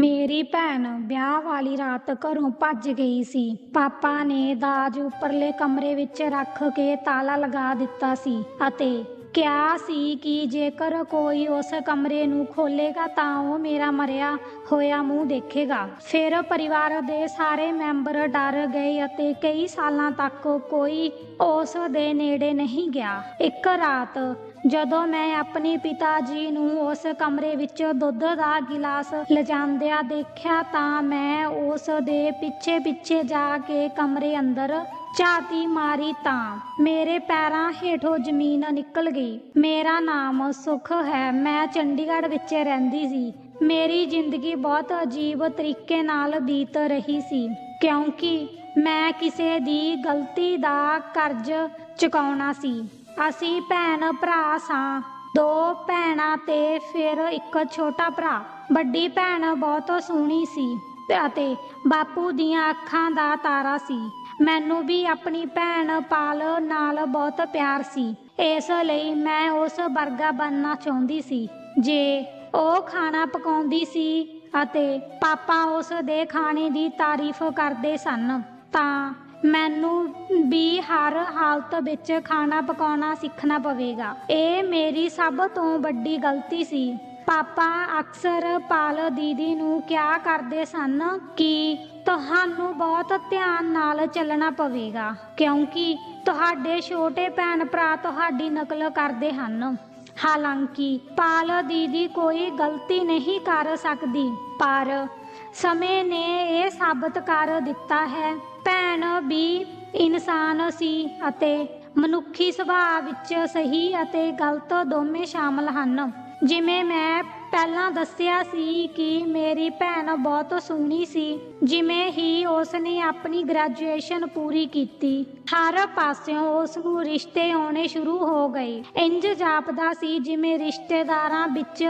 ਮੇਰੀ ਭੈਣ ਵਿਆਹ ਵਾਲੀ ਰਾਤ ਘਰੋਂ ਭੱਜ ਗਈ ਸੀ। ਪਾਪਾ ਨੇ ਦਾਜ ਉੱਪਰਲੇ ਕਮਰੇ ਵਿੱਚ ਰੱਖ ਕੇ ਤਾਲਾ ਲਗਾ ਦਿੱਤਾ ਸੀ ਅਤੇ ਕਿਹਾ ਸੀ ਕਿ ਜੇਕਰ ਕੋਈ ਉਸ ਕਮਰੇ ਨੂੰ ਖੋਲੇਗਾ ਤਾਂ ਉਹ ਮੇਰਾ ਮਰਿਆ ਹੋਇਆ ਮੂੰਹ ਦੇਖੇਗਾ। ਫਿਰ ਪਰਿਵਾਰ ਦੇ ਸਾਰੇ ਮੈਂਬਰ ਡਰ ਗਏ ਅਤੇ ਕਈ ਸਾਲਾਂ ਤੱਕ ਕੋਈ ਉਸ ਦੇ ਨੇੜੇ ਨਹੀਂ ਗਿਆ। ਇੱਕ ਰਾਤ ਜਦੋਂ ਮੈਂ ਆਪਣੇ ਪਿਤਾ ਜੀ ਨੂੰ ਉਸ ਕਮਰੇ ਵਿੱਚ ਦੁੱਧ ਦਾ ਗਿਲਾਸ ਲਿਜਾਂਦਿਆਂ ਦੇਖਿਆ ਤਾਂ ਮੈਂ ਉਸ ਦੇ ਪਿੱਛੇ ਪਿੱਛੇ ਜਾ ਕੇ ਕਮਰੇ ਅੰਦਰ ਝਾਤੀ ਮਾਰੀ ਤਾਂ ਮੇਰੇ ਪੈਰਾਂ ਹੇਠੋਂ ਜ਼ਮੀਨ ਨਿਕਲ ਗਈ। ਮੇਰਾ ਨਾਮ ਸੁਖ ਹੈ। ਮੈਂ ਚੰਡੀਗੜ੍ਹ ਵਿੱਚ ਰਹਿੰਦੀ ਸੀ। ਮੇਰੀ ਜ਼ਿੰਦਗੀ ਬਹੁਤ ਅਜੀਬ ਤਰੀਕੇ ਨਾਲ ਬੀਤ ਰਹੀ ਸੀ ਕਿਉਂਕਿ ਮੈਂ ਕਿਸੇ ਦੀ ਗਲਤੀ ਦਾ ਕਰਜ਼ ਚੁਕਾਉਣਾ ਸੀ। ਅਸੀਂ ਭੈਣ ਭਰਾ ਸਾਂ, 2 ਭੈਣਾਂ ਤੇ ਫਿਰ ਇੱਕ ਛੋਟਾ ਭਰਾ। ਵੱਡੀ ਭੈਣ ਬਹੁਤ ਸੋਹਣੀ ਸੀ ਅਤੇ ਬਾਪੂ ਦੀਆਂ ਅੱਖਾਂ ਦਾ ਤਾਰਾ ਸੀ। ਮੈਨੂੰ ਵੀ ਆਪਣੀ ਭੈਣ ਪਾਲ ਨਾਲ ਬਹੁਤ ਪਿਆਰ ਸੀ, ਇਸ ਲਈ ਮੈਂ ਉਸ ਵਰਗਾ ਬਣਨਾ ਚਾਹੁੰਦੀ ਸੀ। ਜੇ ਉਹ ਖਾਣਾ ਪਕਾਉਂਦੀ ਸੀ ਅਤੇ ਪਾਪਾ ਉਸ ਦੇ ਖਾਣੇ ਦੀ ਤਾਰੀਫ ਕਰਦੇ ਸਨ ਤਾਂ ਮੈਨੂੰ ਵੀ ਹਰ ਹਾਲਤ ਵਿੱਚ ਖਾਣਾ ਪਕਾਉਣਾ ਸਿੱਖਣਾ ਪਵੇਗਾ। ਇਹ ਮੇਰੀ ਸਭ ਤੋਂ ਵੱਡੀ ਗਲਤੀ ਸੀ। ਪਾਪਾ ਅਕਸਰ ਪਾਲ ਦੀਦੀ ਨੂੰ ਕਿਹਾ ਕਰਦੇ ਸਨ ਕਿ ਤੁਹਾਨੂੰ ਬਹੁਤ ਧਿਆਨ ਨਾਲ ਚੱਲਣਾ ਪਵੇਗਾ ਕਿਉਂਕਿ ਤੁਹਾਡੇ ਛੋਟੇ ਭੈਣ ਭਰਾ ਤੁਹਾਡੀ ਨਕਲ ਕਰਦੇ ਹਨ। ਹਾਲਾਂਕਿ ਪਾਲ ਦੀਦੀ ਕੋਈ ਗਲਤੀ ਨਹੀਂ ਕਰ ਸਕਦੀ, ਪਰ ਸਮੇਂ ਨੇ ਇਹ ਸਾਬਤ ਕਰ ਦਿੱਤਾ ਹੈ ਭੈਣ ਵੀ ਇਨਸਾਨ ਸੀ ਅਤੇ ਮਨੁੱਖੀ ਸੁਭਾਅ ਵਿੱਚ ਸਹੀ ਅਤੇ ਗਲਤ ਦੋਵੇਂ ਸ਼ਾਮਲ ਹਨ। ਜਿਵੇਂ ਮੈਂ ਪਹਿਲਾਂ ਦੱਸਿਆ ਸੀ ਕਿ ਮੇਰੀ ਭੈਣ ਬਹੁਤ ਸੋਹਣੀ ਸੀ। ਜਿਵੇਂ ਹੀ ਉਸਨੇ ਆਪਣੀ ਗ੍ਰੈਜੂਏਸ਼ਨ ਪੂਰੀ ਕੀਤੀ, ਹਰ ਪਾਸਿਓਂ ਉਸ ਨੂੰ ਰਿਸ਼ਤੇ ਆਉਣੇ ਸ਼ੁਰੂ ਹੋ ਗਏ। ਇੰਜ ਜਾਪਦਾ ਸੀ ਜਿਵੇਂ ਰਿਸ਼ਤੇਦਾਰਾਂ ਵਿੱਚ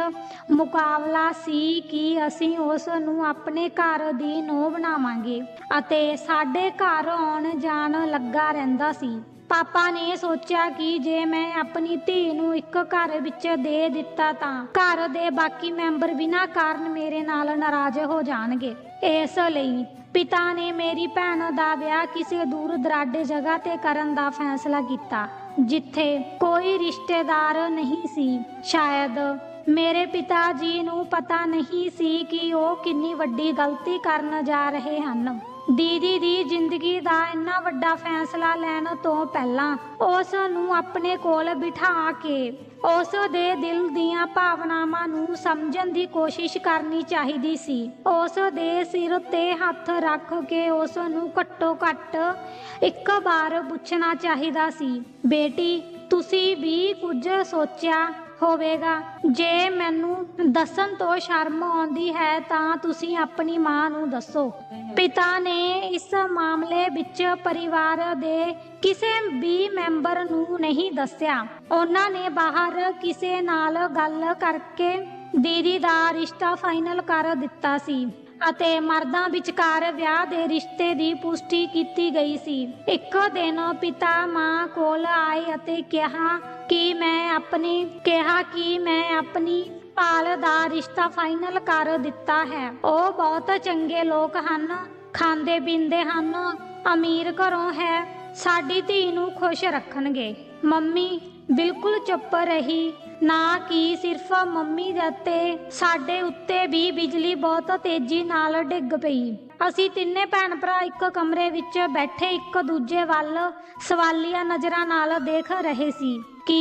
ਮੁਕਾਬਲਾ ਸੀ ਕਿ ਅਸੀਂ ਉਸ ਨੂੰ ਆਪਣੇ ਘਰ ਦੀ ਨੂੰਹ ਬਣਾਵਾਂਗੇ ਅਤੇ ਸਾਡੇ ਘਰ ਆਉਣ ਜਾਣ ਲੱਗਾ ਰਹਿੰਦਾ ਸੀ। ਪਾਪਾ ਨੇ ਸੋਚਿਆ ਕਿ ਜੇ ਮੈਂ ਆਪਣੀ ਧੀ ਨੂੰ ਇੱਕ ਘਰ ਵਿੱਚ ਦੇ ਦਿੱਤਾ ਤਾਂ ਘਰ ਦੇ ਬਾਕੀ ਮੈਂਬਰ ਬਿਨਾਂ ਕਾਰਨ ਮੇਰੇ ਨਾਲ ਨਾਰਾਜ਼ ਹੋ ਜਾਣਗੇ। ਇਸ ਲਈ ਪਿਤਾ ਨੇ ਮੇਰੀ ਭੈਣ ਦਾ ਵਿਆਹ ਕਿਸੇ ਦੂਰ ਦਰਾਡੇ ਜਗ੍ਹਾ ਤੇ ਕਰਨ ਦਾ ਫੈਸਲਾ ਕੀਤਾ ਜਿੱਥੇ ਕੋਈ ਰਿਸ਼ਤੇਦਾਰ ਨਹੀਂ ਸੀ। ਸ਼ਾਇਦ ਮੇਰੇ ਪਿਤਾ ਜੀ ਨੂੰ ਪਤਾ ਨਹੀਂ ਸੀ ਕਿ ਉਹ ਕਿੰਨੀ ਵੱਡੀ ਗਲਤੀ ਕਰਨ ਜਾ ਰਹੇ ਹਨ। ਦੀਦੀ ਦੀ ਜ਼ਿੰਦਗੀ ਦਾ ਇੰਨਾ ਵੱਡਾ ਫੈਸਲਾ ਲੈਣ ਤੋਂ ਪਹਿਲਾਂ ਉਸ ਨੂੰ ਆਪਣੇ ਕੋਲ ਬਿਠਾ ਕੇ ਉਸ ਦੇ ਦਿਲ ਦੀਆਂ ਭਾਵਨਾਵਾਂ ਨੂੰ ਸਮਝਣ ਦੀ ਕੋਸ਼ਿਸ਼ ਕਰਨੀ ਚਾਹੀਦੀ ਸੀ। ਉਸ ਦੇ ਸਿਰ ਤੇ ਹੱਥ ਰੱਖ ਕੇ ਉਸ ਨੂੰ ਘੱਟੋ ਘੱਟ ਇੱਕ ਵਾਰ ਪੁੱਛਣਾ ਚਾਹੀਦਾ ਸੀ, ਬੇਟੀ ਤੁਸੀਂ ਵੀ ਕੁਝ ਸੋਚਿਆ ਹੋਵੇਗਾ। ਜੇ ਮੈਨੂੰ ਦੱਸਣ ਤੋਂ ਸ਼ਰਮ ਆਉਂਦੀ ਹੈ ਤਾਂ ਤੁਸੀਂ ਆਪਣੀ ਮਾਂ ਨੂੰ ਦੱਸੋ। ਪਿਤਾ ਨੇ ਇਸ ਮਾਮਲੇ ਵਿੱਚ ਪਰਿਵਾਰ ਦੇ ਕਿਸੇ ਵੀ ਮੈਂਬਰ ਨੂੰ ਨਹੀਂ ਦੱਸਿਆ। ਉਹਨਾਂ ਨੇ ਬਾਹਰ ਕਿਸੇ ਨਾਲ ਗੱਲ ਕਰਕੇ ਦੀਦੀ ਦਾ ਰਿਸ਼ਤਾ ਫਾਈਨਲ ਕਰ ਦਿੱਤਾ ਸੀ ਅਤੇ ਮਰਦਾਂ ਵਿਚਕਾਰ ਵਿਆਹ ਦੇ ਰਿਸ਼ਤੇ ਦੀ ਪੁਸ਼ਟੀ ਕੀਤੀ ਗਈ ਸੀ। ਇੱਕ ਦਿਨ ਪਿਤਾ ਮਾਂ ਕੋਲ ਆਏ ਅਤੇ ਕਿਹਾ ਕਿ ਮੈਂ ਆਪਣੀ ਪਾਲ ਦਾ ਰਿਸ਼ਤਾ ਫਾਈਨਲ ਕਰ ਦਿੱਤਾ ਹੈ। ਉਹ ਬਹੁਤ ਚੰਗੇ ਲੋਕ ਹਨ, ਖਾਂਦੇ ਪੀਂਦੇ ਹਨ, ਅਮੀਰ ਘਰੋਂ ਹੈ, ਸਾਡੀ ਧੀ ਨੂੰ ਖੁਸ਼ ਰੱਖਣਗੇ। ਮੰਮੀ ਬਿਲਕੁਲ ਚੁੱਪ ਰਹੀ। ਨਾ ਕਿ ਸਿਰਫ ਮੰਮੀ ਅਤੇ ਸਾਡੇ ਉੱਤੇ ਵੀ ਬਿਜਲੀ ਬਹੁਤ ਤੇਜ਼ੀ ਨਾਲ ਡਿੱਗ ਪਈ। ਅਸੀਂ ਤਿੰਨੇ ਭੈਣ ਭਰਾ ਇੱਕ ਕਮਰੇ ਵਿੱਚ ਬੈਠੇ ਇੱਕ ਦੂਜੇ ਵੱਲ ਸਵਾਲੀਆ ਨਜ਼ਰਾਂ ਨਾਲ ਦੇਖ ਰਹੇ ਸੀ ਕਿ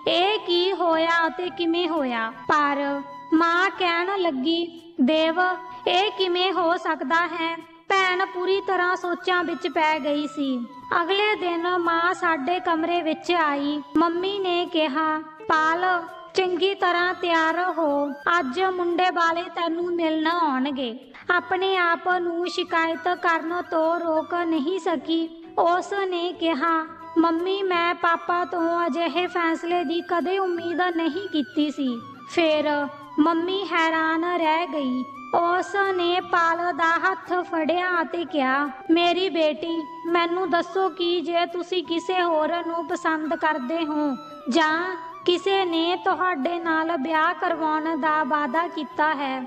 ਇਹ ਕੀ ਹੋਇਆ ਅਤੇ ਕਿਵੇਂ ਹੋਇਆ। ਪਰ ਮਾਂ ਕਹਿਣ ਲੱਗੀ, ਦੇਵ ਇਹ ਕਿਵੇਂ ਹੋ ਸਕਦਾ ਹੈ। ਭੈਣ ਪੂਰੀ ਤਰ੍ਹਾਂ ਸੋਚਾਂ ਵਿੱਚ ਪੈ ਗਈ ਸੀ। ਅਗਲੇ ਦਿਨ ਮਾਂ ਸਾਡੇ ਕਮਰੇ ਵਿੱਚ ਆਈ। ਮੰਮੀ ਨੇ ਕਿਹਾ, ਪਾਲ ਚੰਗੀ ਤਰ੍ਹਾਂ ਤਿਆਰ ਹੋ, ਅੱਜ ਮੁੰਡੇ ਵਾਲੇ ਤੈਨੂੰ ਮਿਲਣ ਆਉਣਗੇ। ਆਪਣੇ ਆਪ ਨੂੰ ਸ਼ਿਕਾਇਤ ਕਰਨ ਤੋਂ ਰੋਕ ਨਹੀਂ ਸਕੀ। ਉਸ ਨੇ ਕਿਹਾ, ਮੰਮੀ ਮੈਂ ਪਾਪਾ ਤੋਂ ਅਜਿਹੇ ਫੈਸਲੇ ਦੀ ਕਦੇ ਉਮੀਦ ਨਹੀਂ ਕੀਤੀ ਸੀ। ਫਿਰ ਮੰਮੀ ਹੈਰਾਨ ਰਹਿ ਗਈ। ਉਸ ਨੇ ਪਾਲ ਦਾ ਹੱਥ ਫੜਿਆ ਅਤੇ ਕਿਹਾ, ਮੇਰੀ ਬੇਟੀ ਮੈਨੂੰ ਦੱਸੋ ਕਿ ਜੇ ਤੁਸੀਂ ਕਿਸੇ ਹੋਰ ਨੂੰ ਪਸੰਦ ਕਰਦੇ ਹੋ ਜਾਂ ਕਿਸੇ ਨੇ ਤੁਹਾਡੇ ਨਾਲ ਵਿਆਹ ਕਰਵਾਉਣ ਦਾ ਵਾਅਦਾ ਕੀਤਾ ਹੈ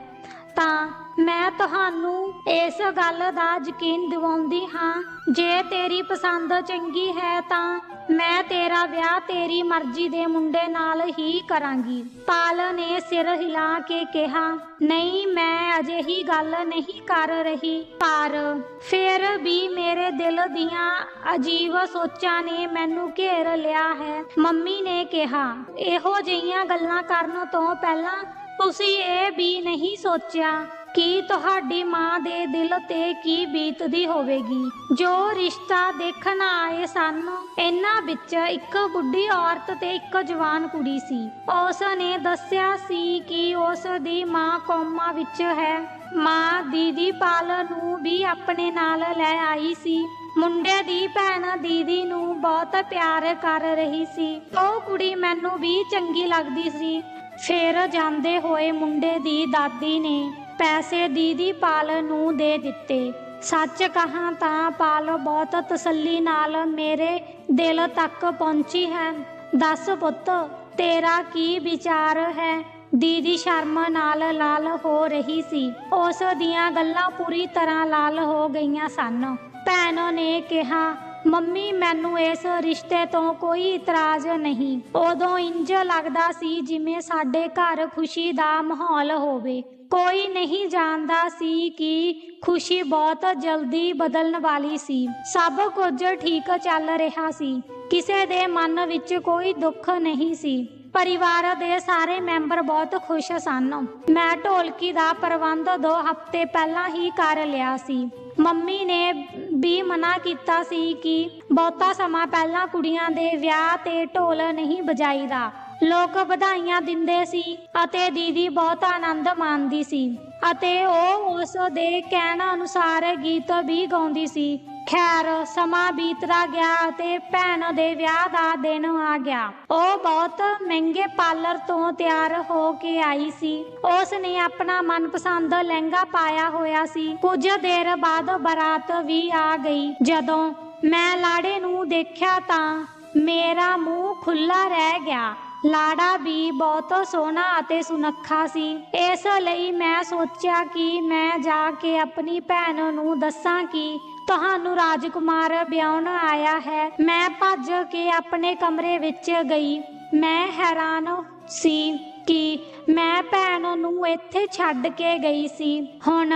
ਤਾਂ ਮੈਂ ਤੁਹਾਨੂੰ ਇਸ ਗੱਲ ਦਾ ਯਕੀਨ ਦਿਵਾਉਂਦੀ ਹਾਂ, ਜੇ ਤੇਰੀ ਪਸੰਦ ਚੰਗੀ ਹੈ ਤਾਂ ਮੈਂ ਤੇਰਾ ਵਿਆਹ ਤੇਰੀ ਮਰਜ਼ੀ ਦੇ ਮੁੰਡੇ ਨਾਲ ਹੀ ਕਰਾਂਗੀ। ਪਾਲ ਨੇ ਸਿਰ ਹਿਲਾ ਕੇ ਕਿਹਾ, ਨਹੀਂ, ਮੈਂ ਅਜਿਹੀ ਗੱਲ ਨਹੀਂ ਕਰ ਰਹੀ, ਪਰ ਫਿਰ ਵੀ ਮੇਰੇ ਦਿਲ ਦੀਆਂ ਅਜੀਬ ਸੋਚਾਂ ਨੇ ਮੈਨੂੰ ਘੇਰ ਲਿਆ ਹੈ। ਮੰਮੀ ਨੇ ਕਿਹਾ, ਇਹੋ ਜਿਹੀਆਂ ਗੱਲਾਂ ਕਰਨ ਤੋਂ ਪਹਿਲਾਂ ਤੁਸੀਂ ਇਹ ਵੀ ਨਹੀਂ ਸੋਚਿਆ ਕਿ ਤੁਹਾਡੀ ਮਾਂ ਦੇ ਦਿਲ ਤੇ ਕੀ ਬੀਤਦੀ ਹੋਵੇਗੀ। ਜੋ ਰਿਸ਼ਤਾ ਦੇਖਣ ਆਏ ਸਨ, ਇਹਨਾਂ ਵਿੱਚ ਇੱਕ ਬੁੱਢੀ ਔਰਤ ਤੇ ਇੱਕ ਜਵਾਨ ਕੁੜੀ ਸੀ। ਉਸ ਨੇ ਦੱਸਿਆ ਸੀ ਕਿ ਉਸ ਦੀ ਮਾਂ ਕੋਮਾ ਵਿੱਚ ਹੈ। ਮਾਂ ਦੀਦੀ ਪਾਲ ਨੂੰ ਵੀ ਆਪਣੇ ਨਾਲ ਲੈ ਆਈ ਸੀ। ਮੁੰਡੇ ਦੀ ਭੈਣ ਦੀਦੀ ਨੂੰ ਬਹੁਤ ਪਿਆਰ ਕਰ ਰਹੀ ਸੀ। ਉਹ ਕੁੜੀ ਮੈਨੂੰ ਵੀ ਚੰਗੀ ਲੱਗਦੀ ਸੀ। ਫਿਰ ਜਾਂਦੇ ਹੋਏ ਮੁੰਡੇ ਦੀ ਦਾਦੀ ਨੇ ਪੈਸੇ ਦੀਦੀ ਪਾਲ ਨੂੰ ਦੇ ਦਿੱਤੇ। ਸੱਚ ਕਹਾਂ ਤਾਂ ਪਾਲ ਬਹੁਤ ਤਸੱਲੀ ਨਾਲ ਮੇਰੇ ਦਿਲ ਤੱਕ ਪਹੁੰਚੀ ਹੈ। ਦੱਸ ਪੁੱਤ, ਤੇਰਾ ਕੀ ਵਿਚਾਰ ਹੈ? ਦੀਦੀ ਸ਼ਰਮ ਨਾਲ ਲਾਲ ਹੋ ਰਹੀ ਸੀ। ਉਸ ਦੀਆਂ ਗੱਲਾਂ ਪੂਰੀ ਤਰ੍ਹਾਂ ਲਾਲ ਹੋ ਗਈਆਂ ਸਨ। ਭੈਣ ਨੇ ਕਿਹਾ, ਮੰਮੀ, ਮੈਨੂੰ ਇਸ ਰਿਸ਼ਤੇ ਤੋਂ ਕੋਈ ਇਤਰਾਜ਼ ਨਹੀਂ। ਉਦੋਂ ਇੰਜ ਲੱਗਦਾ ਸੀ ਜਿਵੇਂ ਸਾਡੇ ਘਰ ਖੁਸ਼ੀ ਦਾ ਮਾਹੌਲ ਹੋਵੇ। ਕੋਈ ਨਹੀਂ ਜਾਣਦਾ ਸੀ ਕਿ ਖੁਸ਼ੀ ਬਹੁਤ ਜਲਦੀ ਬਦਲਣ ਵਾਲੀ ਸੀ। ਸਭ ਕੁਝ ਠੀਕ ਚੱਲ ਰਿਹਾ ਸੀ। ਕਿਸੇ ਦੇ ਮਨ ਵਿੱਚ ਕੋਈ ਦੁੱਖ ਨਹੀਂ ਸੀ। ਪਰਿਵਾਰ ਦੇ ਸਾਰੇ ਮੈਂਬਰ ਬਹੁਤ ਖੁਸ਼ ਸਨ। ਮੈਂ ਢੋਲਕੀ ਦਾ ਪ੍ਰਬੰਧ 2 ਹਫ਼ਤੇ ਪਹਿਲਾਂ ਹੀ ਕਰ ਲਿਆ ਸੀ। ਮੰਮੀ ਨੇ ਵੀ ਮਨਾ ਕੀਤਾ ਸੀ ਕਿ ਬਹੁਤਾ ਸਮਾਂ ਪਹਿਲਾਂ ਕੁੜੀਆਂ ਦੇ ਵਿਆਹ ਤੇ ਢੋਲ ਨਹੀਂ ਵਜਾਈਦਾ। ਲੋਕ ਵਧਾਈਆਂ ਦਿੰਦੇ ਸੀ ਅਤੇ ਦੀਦੀ ਬਹੁਤ ਆਨੰਦ ਮਾਣਦੀ ਸੀ ਅਤੇ ਉਹ ਉਸ ਦੇ ਕਹਿਣ ਅਨੁਸਾਰ ਗੀਤ ਵੀ ਗਾਉਂਦੀ ਸੀ। ਖੈਰ, ਸਮਾਂ ਬੀਤਦਾ ਗਿਆ ਅਤੇ ਭੈਣ ਦੇ ਵਿਆਹ ਦਾ ਦਿਨ ਆ ਗਿਆ। ਉਹ ਬਹੁਤ ਮਹਿੰਗੇ ਪਾਰਲਰ ਤੋਂ ਤਿਆਰ ਹੋ ਕੇ ਆਈ ਸੀ। ਉਸ ਨੇ ਆਪਣਾ ਮਨਪਸੰਦ ਲਹਿੰਗਾ ਪਾਇਆ ਹੋਇਆ ਸੀ। ਕੁਝ ਦੇਰ ਬਾਅਦ ਬਾਰਾਤ ਵੀ ਆ ਗਈ। ਜਦੋਂ ਮੈਂ ਲਾੜੇ ਨੂੰ ਦੇਖਿਆ ਤਾਂ ਮੇਰਾ ਮੂੰਹ ਖੁੱਲਾ ਰਹਿ ਗਿਆ। ਲਾੜਾ ਵੀ ਬਹੁਤ ਸੋਹਣਾ ਅਤੇ ਸੁਨੱਖਾ ਸੀ। ਇਸ ਲਈ ਮੈਂ ਸੋਚਿਆ ਕਿ ਮੈਂ ਜਾ ਕੇ ਆਪਣੀ ਭੈਣ ਨੂੰ ਦੱਸਾਂ ਕਿ ਤੁਹਾਨੂੰ ਰਾਜਕੁਮਾਰ ਵਿਆਹੁਣ ਆਇਆ ਹੈ। ਮੈਂ ਭੱਜ ਕੇ ਆਪਣੇ ਕਮਰੇ ਵਿੱਚ ਗਈ। ਮੈਂ ਹੈਰਾਨ ਸੀ ਕਿ ਮੈਂ ਭੈਣ ਨੂੰ ਇੱਥੇ ਛੱਡ ਕੇ ਗਈ ਸੀ। ਹੁਣ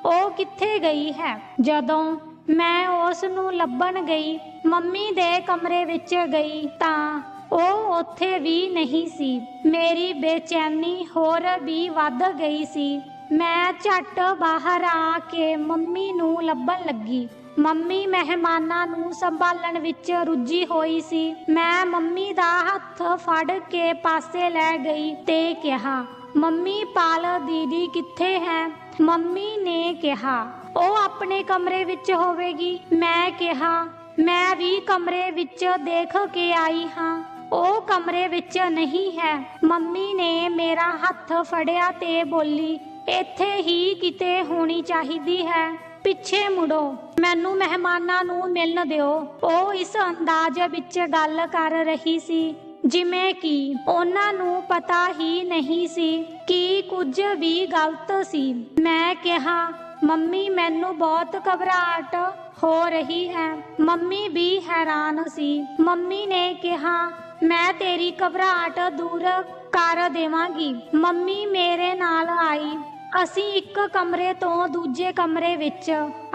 ਉਹ ਕਿੱਥੇ ਗਈ ਹੈ? ਜਦੋਂ ਮੈਂ ਉਸ ਨੂੰ ਲੱਭਣ ਗਈ, ਮੰਮੀ ਦੇ ਕਮਰੇ ਵਿੱਚ ਗਈ ਤਾਂ ਉਹ ਉੱਥੇ ਵੀ ਨਹੀਂ ਸੀ। ਮੇਰੀ ਬੇਚੈਨੀ ਹੋਰ ਵੀ ਵੱਧ ਗਈ ਸੀ। ਮੈਂ ਝੱਟ ਬਾਹਰ ਆ ਕੇ ਮੰਮੀ ਨੂੰ ਲੱਭਣ ਲੱਗੀ। ਮੰਮੀ ਮਹਿਮਾਨਾਂ ਨੂੰ ਸੰਭਾਲਣ ਵਿੱਚ ਰੁੱਝੀ ਹੋਈ ਸੀ। ਮੈਂ ਮੰਮੀ ਦਾ ਹੱਥ ਫੜ ਕੇ ਪਾਸੇ ਲੈ ਗਈ ਤੇ ਕਿਹਾ, ਮੰਮੀ, ਪਾਲ ਦੀਦੀ ਕਿੱਥੇ ਹੈ? ਮੰਮੀ ਨੇ ਕਿਹਾ, ਉਹ ਆਪਣੇ ਕਮਰੇ ਵਿੱਚ ਹੋਵੇਗੀ। ਮੈਂ ਕਿਹਾ, ਮੈਂ ਵੀ ਕਮਰੇ ਵਿੱਚ ਦੇਖ ਕੇ ਆਈ ਹਾਂ, ਉਹ ਕਮਰੇ ਵਿੱਚ ਨਹੀਂ ਹੈ। ਮੰਮੀ ਨੇ ਮੇਰਾ ਹੱਥ ਫੜਿਆ ਤੇ ਬੋਲੀ, ਇੱਥੇ ਹੀ ਕਿਤੇ ਹੋਣੀ ਚਾਹੀਦੀ ਹੈ। ਪਿੱਛੇ ਮੁੜੋ, ਮੈਨੂੰ ਮਹਿਮਾਨਾਂ ਨੂੰ ਮਿਲਣ ਦਿਓ। ਉਹ ਇਸ ਅੰਦਾਜ਼ ਵਿੱਚ ਗੱਲ ਕਰ ਰਹੀ ਸੀ ਜਿਵੇਂ ਕਿ ਉਹਨਾਂ ਨੂੰ ਪਤਾ ਹੀ ਨਹੀਂ ਸੀ ਕਿ ਕੁਝ ਵੀ ਗਲਤ ਸੀ। ਮੈਂ ਕਿਹਾ, ਮੰਮੀ, ਮੈਨੂੰ ਬਹੁਤ ਘਬਰਾਹਟ ਹੋ ਰਹੀ ਹੈ। ਮੰਮੀ ਵੀ ਹੈਰਾਨ ਸੀ। ਮੰਮੀ ਨੇ ਕਿਹਾ, ਮੈਂ ਤੇਰੀ ਘਬਰਾਹਟ ਦੂਰ ਕਰ ਦੇਵਾਂਗੀ। ਮੰਮੀ ਮੇਰੇ ਨਾਲ ਆਈ। ਅਸੀਂ ਇੱਕ ਕਮਰੇ ਤੋਂ ਦੂਜੇ ਕਮਰੇ ਵਿੱਚ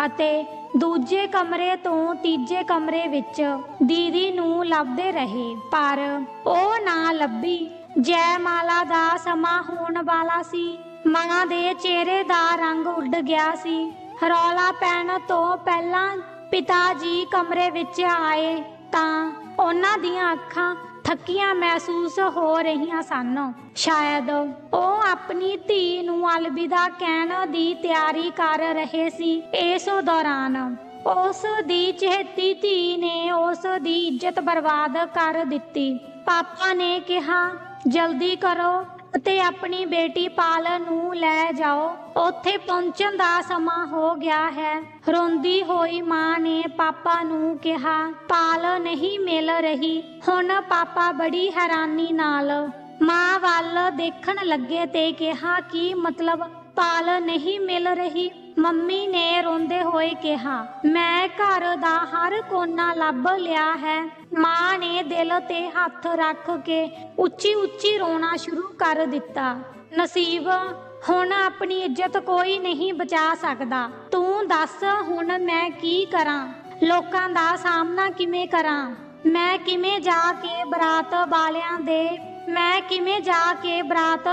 ਅਤੇ ਦੂਜੇ ਕਮਰੇ ਤੋਂ ਤੀਜੇ ਕਮਰੇ ਵਿੱਚ ਦੀਦੀ ਨੂੰ ਲੱਭਦੇ ਰਹੇ, ਪਰ ਉਹ ਨਾ ਲੱਭੀ। ਜੈਮਾਲਾ ਦਾ ਸਮਾਂ ਹੋਣ ਵਾਲਾ ਸੀ। ਮਾਂ ਦੇ ਚਿਹਰੇ ਦਾ ਰੰਗ ਉੱਡ ਗਿਆ ਸੀ। ਰੌਲਾ ਪੈਣ ਤੋਂ ਪਹਿਲਾਂ ਪਿਤਾ ਜੀ ਕਮਰੇ ਵਿੱਚ ਆਏ ਤਾਂ ਉਹਨਾਂ ਦੀਆਂ ਅੱਖਾਂ ਥੱਕੀਆਂ ਮਹਿਸੂਸ ਹੋ ਰਹੀਆਂ ਸਨ। ਸ਼ਾਇਦ ਉਹ ਆਪਣੀ ਧੀ ਨੂੰ ਅਲਵਿਦਾ ਕਹਿਣ ਦੀ ਤਿਆਰੀ ਕਰ ਰਹੇ ਸੀ। ਇਸ ਦੌਰਾਨ ਉਸ ਦੀ ਚਹੇਤੀ ਧੀ ਨੇ ਉਸ ਦੀ ਇੱਜ਼ਤ ਬਰਬਾਦ ਕਰ ਦਿੱਤੀ। ਪਾਪਾ ਨੇ ਕਿਹਾ, ਜਲਦੀ ਕਰੋ ਅਤੇ ਆਪਣੀ ਬੇਟੀ ਪਾਲ ਨੂੰ ਲੈ ਜਾਓ। ਉੱਥੇ ਪਹੁੰਚਣ ਦਾ ਸਮਾਂ ਹੋ ਗਿਆ ਹੈ। ਰੋਂਦੀ ਹੋਈ ਮਾਂ ਨੇ ਪਾਪਾ ਨੂੰ ਕਿਹਾ, ਪਾਲ ਨਹੀਂ ਮਿਲ ਰਹੀ। ਹੁਣ ਪਾਪਾ ਬੜੀ ਹੈਰਾਨੀ ਨਾਲ ਮਾਂ ਵੱਲ ਦੇਖਣ ਲੱਗੇ ਤੇ ਕਿਹਾ, ਕੀ ਮਤਲਬ? ਪਾਲ ਨਹੀਂ ਮਿਲ ਰਹੀ। ਮੰਮੀ ਨੇ ਰੋਂਦੇ ਹੋਏ ਕਿਹਾ, ਮੈਂ ਘਰ ਦਾ ਹਰ ਕੋਨਾ ਲੱਭ ਲਿਆ ਹੈ। ਮਾਂ ਨੇ ਦਿਲ ਤੇ ਹੱਥ ਰੱਖ ਕੇ ਉੱਚੀ ਉੱਚੀ ਰੋਣਾ ਸ਼ੁਰੂ ਕਰ ਦਿੱਤਾ। ਨਸੀਬ, ਹੁਣ ਆਪਣੀ ਇੱਜ਼ਤ ਕੋਈ ਨਹੀਂ ਬਚਾ ਸਕਦਾ। ਤੂੰ ਦੱਸ ਹੁਣ ਮੈਂ ਕੀ ਕਰਾਂ? ਲੋਕਾਂ ਦਾ ਸਾਹਮਣਾ ਕਿਵੇਂ ਕਰਾਂ? ਮੈਂ ਕਿਵੇਂ ਜਾ ਕੇ ਬਰਾਤ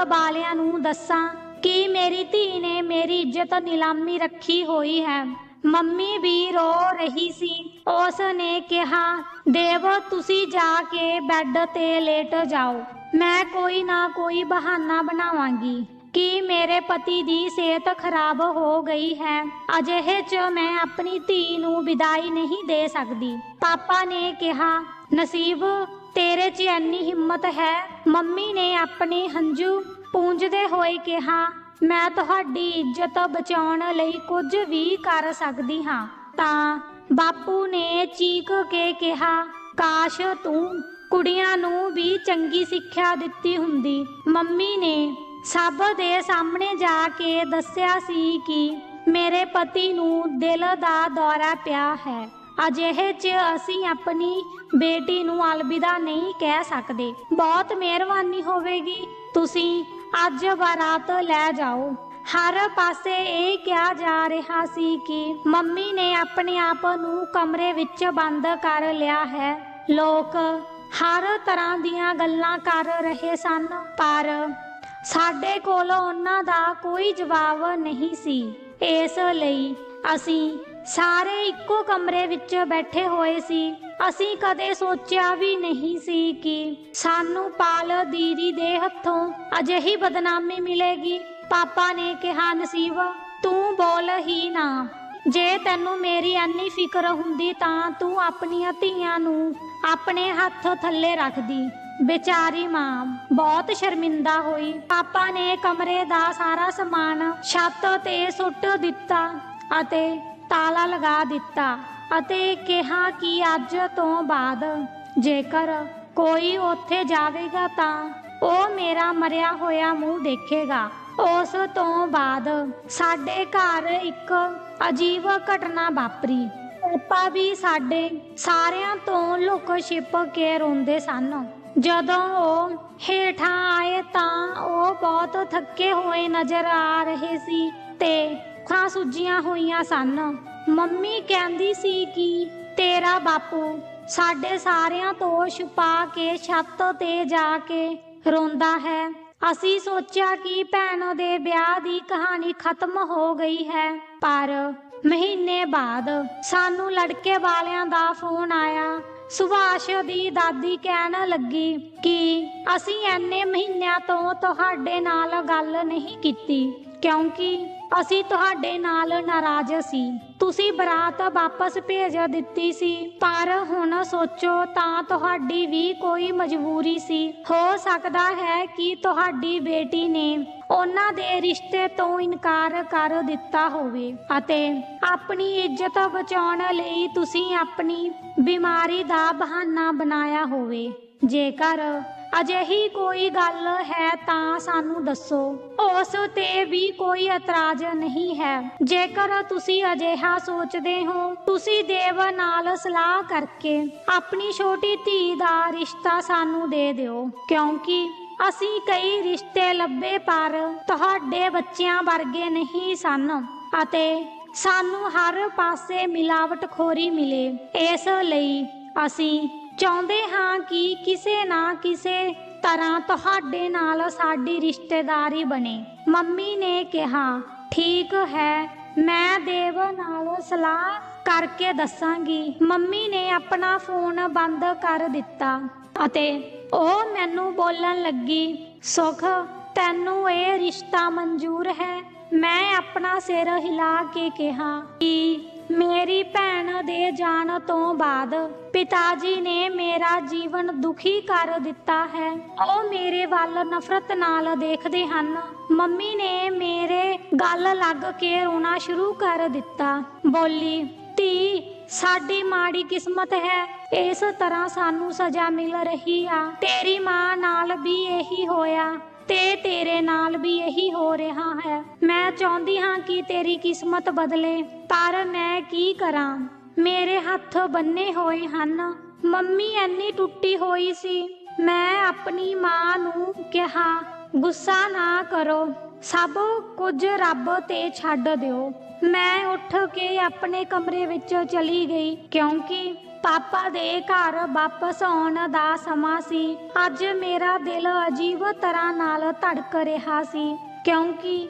ਵਾਲਿਆਂ ਨੂੰ ਦੱਸਾਂ ਕਿ ਮੇਰੀ ਧੀ ਨੇ ਮੇਰੀ ਇੱਜ਼ਤ ਨਿਲਾਮੀ ਰੱਖੀ ਹੋਈ ਹੈ। ਮੰਮੀ ਵੀ ਰੋ ਰਹੀ ਸੀ। ਉਸ ਨੇ ਕਿਹਾ, ਦੇਵ ਤੁਸੀਂ ਜਾ ਕੇ ਬੈੱਡ ਤੇ ਲੇਟ ਜਾਓ। ਮੈਂ ਕੋਈ ਨਾ ਕੋਈ ਬਹਾਨਾ ਬਣਾਵਾਂਗੀ ਕਿ ਮੇਰੇ ਪਤੀ ਦੀ ਸਿਹਤ ਖਰਾਬ ਹੋ ਗਈ ਹੈ। ਅਜਿਹੇ 'ਚ ਮੈਂ ਆਪਣੀ ਧੀ ਨੂੰ ਵਿਦਾਈ ਨਹੀਂ ਦੇ ਸਕਦੀ। ਪਾਪਾ ਨੇ ਕਿਹਾ, ਨਸੀਬ ਤੇਰੇ 'ਚ ਇੰਨੀ ਹਿੰਮਤ ਹੈ? ਮੰਮੀ ਨੇ ਆਪਣੇ ਹੰਝੂ ਪੂੰਝਦੇ ਹੋਏ ਕਿਹਾ, ਮੈਂ ਤੁਹਾਡੀ ਇੱਜ਼ਤ ਬਚਾਉਣ ਲਈ ਕੁਝ ਵੀ ਕਰ ਸਕਦੀ ਹਾਂ। ਤਾਂ ਬਾਪੂ ਨੇ ਚੀਕ ਕੇ ਕਿਹਾ, ਕਾਸ਼ ਤੂੰ ਕੁੜੀਆਂ ਨੂੰ ਵੀ ਚੰਗੀ ਸਿੱਖਿਆ ਦਿੱਤੀ ਹੁੰਦੀ। ਮੰਮੀ ਨੇ ਸਭ ਦੇ ਸਾਹਮਣੇ ਜਾ ਕੇ ਦੱਸਿਆ ਸੀ ਕਿ ਮੇਰੇ ਪਤੀ ਨੂੰ ਦਿਲ ਦਾ ਦੌਰਾ ਪਿਆ ਹੈ। ਅਜਿਹੇ 'ਚ ਅਸੀਂ ਆਪਣੀ ਬੇਟੀ ਨੂੰ ਅਲਵਿਦਾ ਨਹੀਂ ਕਹਿ ਸਕਦੇ। ਬਹੁਤ ਮਿਹਰਬਾਨੀ ਹੋਵੇਗੀ, ਤੁਸੀਂ ਅੱਜ ਬਾਰਾਤ ਲੈ ਜਾਓ। ਹਰ ਪਾਸੇ ਇਹ ਕਿਹਾ ਜਾ ਰਿਹਾ ਸੀ ਕਿ ਮੰਮੀ ਨੇ ਆਪਣੇ ਆਪ ਨੂੰ ਕਮਰੇ ਵਿੱਚ ਬੰਦ ਕਰ ਲਿਆ ਹੈ। ਲੋਕ ਹਰ ਤਰ੍ਹਾਂ ਦੀਆਂ ਗੱਲਾਂ ਕਰ ਰਹੇ ਸਨ, ਪਰ ਸਾਡੇ ਕੋਲ ਉਹਨਾਂ ਦਾ ਕੋਈ ਜਵਾਬ ਨਹੀਂ ਸੀ। ਇਸ ਲਈ ਅਸੀਂ ਸਾਰੇ ਇੱਕੋ ਕਮਰੇ ਵਿੱਚ ਬੈਠੇ ਹੋਏ ਸੀ। ਅਸੀਂ ਕਦੇ ਸੋਚਿਆ ਵੀ ਨਹੀਂ ਸੀ ਕਿ ਸਾਨੂੰ ਪਾਲ ਦੀਦੀ ਦੇ ਹੱਥੋਂ ਅਜਿਹੀ ਬਦਨਾਮੀ ਮਿਲੇਗੀ। ਪਾਪਾ ਨੇ ਕਿਹਾ, ਨਸੀਬ ਤੂੰ ਬੋਲ ਹੀ ਨਾ। ਜੇ ਤੈਨੂੰ ਮੇਰੀ ਇੰਨੀ ਫਿਕਰ ਹੁੰਦੀ ਤਾਂ ਤੂੰ ਆਪਣੀਆਂ ਧੀਆਂ ਨੂੰ ਆਪਣੇ ਹੱਥ ਥੱਲੇ ਰੱਖਦੀ। ਬੇਚਾਰੀ ਮਾਂ ਬਹੁਤ ਸ਼ਰਮਿੰਦਾ ਹੋਈ। ਪਾਪਾ ਨੇ ਕਮਰੇ ਦਾ ਸਾਰਾ ਸਮਾਨ ਛੱਤ ਤੇ ਸੁੱਟ ਦਿੱਤਾ ਅਤੇ ਤਾਲਾ ਲਗਾ ਦਿੱਤਾ ਅਤੇ ਕਿਹਾ ਕਿ ਅੱਜ ਤੋਂ ਬਾਅਦ ਜੇਕਰ ਕੋਈ ਉੱਥੇ ਜਾਵੇਗਾ ਤਾਂ ਉਹ ਮੇਰਾ ਮਰਿਆ ਹੋਇਆ ਮੂੰਹ ਦੇਖੇਗਾ। ਉਸ ਤੋਂ ਬਾਅਦ ਸਾਡੇ ਘਰ ਇੱਕ ਅਜੀਬ ਘਟਨਾ ਵਾਪਰੀ। ਪਾਪਾ ਵੀ ਸਾਡੇ ਸਾਰਿਆਂ ਤੋਂ ਲੁਕ ਛਿਪ ਕੇ ਰੋਂਦੇ ਸਨ। ਜਦੋਂ ਉਹ ਹੇਠਾਂ ਆਏ ਤਾਂ ਉਹ ਬਹੁਤ ਥੱਕੇ ਹੋਏ ਨਜ਼ਰ ਆ ਰਹੇ ਸੀ ਤੇ ਅੱਖਾਂ ਸੁੱਜੀਆਂ ਹੋਈਆਂ ਸਨ। ਮੰਮੀ ਕਹਿੰਦੀ ਸੀ ਕਿ ਤੇਰਾ ਬਾਪੂ ਸਾਡੇ ਸਾਰਿਆਂ ਤੋਂ ਛੁਪਾ ਕੇ ਛੱਤ ਤੇ ਜਾ ਕੇ ਰੋਂਦਾ ਹੈ। ਅਸੀਂ ਸੋਚਿਆ ਕਿ ਭੈਣ ਦੇ ਵਿਆਹ ਦੀ ਕਹਾਣੀ ਖਤਮ ਹੋ ਗਈ ਹੈ, ਪਰ ਮਹੀਨੇ ਬਾਅਦ ਸਾਨੂੰ ਲੜਕੇ ਵਾਲਿਆਂ ਦਾ ਫੋਨ ਆਇਆ। ਸੁਭਾਸ਼ ਦੀ ਦਾਦੀ ਕਹਿਣ ਲੱਗੀ ਕਿ ਅਸੀਂ ਇੰਨੇ ਮਹੀਨਿਆਂ ਤੋਂ ਤੁਹਾਡੇ ਨਾਲ ਗੱਲ ਨਹੀਂ ਕੀਤੀ ਕਿਉਂਕਿ ਅਸੀਂ ਤੁਹਾਡੇ ਨਾਲ ਨਾਰਾਜ਼ ਸੀ। ਤੁਸੀਂ ਬਰਾਤ ਵਾਪਸ ਭੇਜ ਦਿੱਤੀ ਸੀ, ਪਰ ਹੁਣ ਸੋਚੋ ਤਾਂ ਤੁਹਾਡੀ ਵੀ ਕੋਈ ਮਜਬੂਰੀ ਸੀ। ਹੋ ਸਕਦਾ ਹੈ ਕਿ ਤੁਹਾਡੀ ਬੇਟੀ ਨੇ ਉਹਨਾਂ ਦੇ ਰਿਸ਼ਤੇ ਤੋਂ ਇਨਕਾਰ ਕਰ ਦਿੱਤਾ ਹੋਵੇ ਅਤੇ ਆਪਣੀ ਇੱਜ਼ਤ ਬਚਾਉਣ ਲਈ ਤੁਸੀਂ ਆਪਣੀ ਬਿਮਾਰੀ ਦਾ ਬਹਾਨਾ ਬਣਾਇਆ ਹੋਵੇ। ਜੇਕਰ ਅਜਿਹੀ ਕੋਈ ਗੱਲ ਹੈ ਤਾਂ ਸਾਨੂੰ ਦੱਸੋ। ਉਸ ਤੇ ਵੀ ਕੋਈ ਇਤਰਾਜ਼ ਨਹੀਂ ਹੈ। ਜੇਕਰ ਤੁਸੀਂ ਅਜਿਹਾ ਸੋਚਦੇ ਹੋ, ਤੁਸੀਂ ਦੇਵ ਨਾਲ ਸਲਾਹ ਕਰਕੇ ਆਪਣੀ ਛੋਟੀ ਧੀ ਦਾ ਰਿਸ਼ਤਾ ਸਾਨੂੰ ਦੇ ਦਿਓ, ਕਿਉਂਕਿ ਅਸੀਂ ਕਈ ਰਿਸ਼ਤੇ ਲੱਭੇ ਪਰ ਤੁਹਾਡੇ ਬੱਚਿਆਂ ਵਰਗੇ ਨਹੀਂ ਸਨ ਅਤੇ ਸਾਨੂੰ ਹਰ ਪਾਸੇ ਮਿਲਾਵਟਖੋਰੀ ਮਿਲੇ। ਇਸ ਲਈ ਅਸੀਂ ਚਾਹੁੰਦੇ ਹਾਂ ਕਿ ਕਿਸੇ ਨਾ ਕਿਸੇ ਤਰ੍ਹਾਂ ਤੁਹਾਡੇ ਨਾਲ ਸਾਡੀ ਰਿਸ਼ਤੇਦਾਰੀ ਬਣੇ। ਮੰਮੀ ਨੇ ਕਿਹਾ, ਠੀਕ ਹੈ, ਮੈਂ ਦੇਵ ਨਾਲ ਸਲਾਹ ਕਰਕੇ ਦੱਸਾਂਗੀ। ਮੰਮੀ ਨੇ ਆਪਣਾ ਫੋਨ ਬੰਦ ਕਰ ਦਿੱਤਾ ਅਤੇ ਉਹ ਮੈਨੂੰ ਬੋਲਣ ਲੱਗੀ, ਸੁਖ ਤੈਨੂੰ ਇਹ ਰਿਸ਼ਤਾ ਮਨਜ਼ੂਰ ਹੈ? ਮੈਂ ਆਪਣਾ ਸਿਰ ਹਿਲਾ ਕੇ ਕਿਹਾ ਕਿ ਮੇਰੀ ਭੈਣ ਦੇ ਜਾਣ ਤੋਂ ਬਾਅਦ ਪਿਤਾ ਜੀ ਨੇ ਮੇਰਾ ਜੀਵਨ ਦੁਖੀ ਕਰ ਦਿੱਤਾ ਹੈ। ਉਹ ਮੇਰੇ ਵੱਲ ਨਫ਼ਰਤ ਨਾਲ ਦੇਖਦੇ ਹਨ। ਮੰਮੀ ਨੇ ਮੇਰੇ ਗਲ ਲੱਗ ਕੇ ਰੋਣਾ ਸ਼ੁਰੂ ਕਰ ਦਿੱਤਾ। ਬੋਲੀ, ਧੀ ਸਾਡੀ ਮਾੜੀ ਕਿਸਮਤ ਹੈ, ਇਸ ਤਰ੍ਹਾਂ ਸਾਨੂੰ ਸਜ਼ਾ ਮਿਲ ਰਹੀ ਆ। ਤੇਰੀ ਮਾਂ ਨਾਲ ਵੀ ਇਹੀ ਹੋਇਆ। ਤੇ ਤੇਰੇ ਨਾਲ ਵੀ ਇਹੀ ਹੋ ਰਿਹਾ ਹੈ। ਮੈਂ ਚਾਹੁੰਦੀ ਹਾਂ ਕਿ ਤੇਰੀ ਕਿਸਮਤ ਬਦਲੇ, ਪਰ ਮੈਂ ਕੀ ਕਰਾਂ, ਮੇਰੇ ਹੱਥ ਬੰਨੇ ਹੋਏ ਹਨ। ਮੰਮੀ ਇੰਨੀ ਟੁੱਟੀ ਹੋਈ ਸੀ। ਮੈਂ ਆਪਣੀ ਮਾਂ ਨੂੰ ਕਿਹਾ, ਗੁੱਸਾ ਨਾ ਕਰੋ, ਸਭ ਕੁਝ ਰੱਬ ਤੇ ਛੱਡ ਦਿਓ। ਮੈਂ ਉੱਠ ਕੇ ਆਪਣੇ ਕਮਰੇ ਵਿੱਚ ਚਲੀ ਗਈ, ਕਿਉਂਕਿ ਪਾਪਾ ਦੇ ਘਰ ਵਾਪਸ ਆਉਣ ਦਾ ਸਮਾਂ ਸੀ। ਅੱਜ ਮੇਰਾ ਦਿਲ ਅਜੀਬ ਤਰ੍ਹਾਂ ਨਾਲ ਧੜਕ ਰਿਹਾ ਸੀ, ਕਿਉਂਕਿ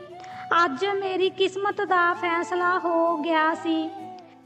ਅੱਜ ਮੇਰੀ ਕਿਸਮਤ ਦਾ ਫੈਸਲਾ ਹੋ ਗਿਆ ਸੀ।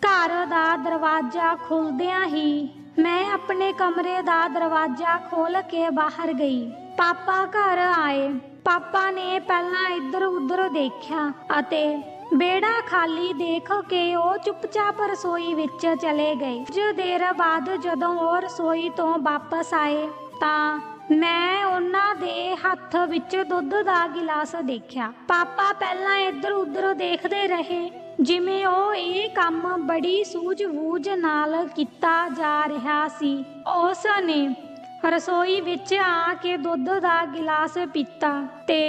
ਘਰ ਦਾ ਦਰਵਾਜ਼ਾ ਖੁੱਲਦਿਆਂ ਹੀ ਮੈਂ ਆਪਣੇ ਕਮਰੇ ਦਾ ਦਰਵਾਜ਼ਾ ਖੋਲ੍ਹ ਕੇ ਬਾਹਰ ਗਈ। ਪਾਪਾ ਘਰ ਆਏ। ਪਾਪਾ ਨੇ ਪਹਿਲਾਂ ਇੱਧਰ ਉੱਧਰ ਦੇਖਿਆ ਅਤੇ ਵਿਹੜਾ ਖਾਲੀ ਦੇਖ ਕੇ ਉਹ ਚੁੱਪਚਾਪ ਰਸੋਈ ਵਿੱਚ ਚਲੇ ਗਏ। ਕੁਝ ਦੇਰ ਬਾਅਦ ਜਦੋਂ ਉਹ ਰਸੋਈ ਤੋਂ ਵਾਪਸ ਆਏ ਤਾਂ ਮੈਂ ਉਹਨਾਂ ਦੇ ਹੱਥ ਵਿੱਚ ਦੁੱਧ ਦਾ ਗਿਲਾਸ ਦੇਖਿਆ। ਪਾਪਾ ਪਹਿਲਾਂ ਇੱਧਰ ਉੱਧਰ ਦੇਖਦੇ ਰਹੇ, ਜਿਵੇਂ ਉਹ ਇਹ ਕੰਮ ਬੜੀ ਸੂਝ-ਬੂਝ ਨਾਲ ਕੀਤਾ ਜਾ ਰਿਹਾ ਸੀ। ਉਸ ਨੇ ਰਸੋਈ ਵਿੱਚ ਆ ਕੇ ਦੁੱਧ ਦਾ ਗਿਲਾਸ ਪੀਤਾ ਤੇ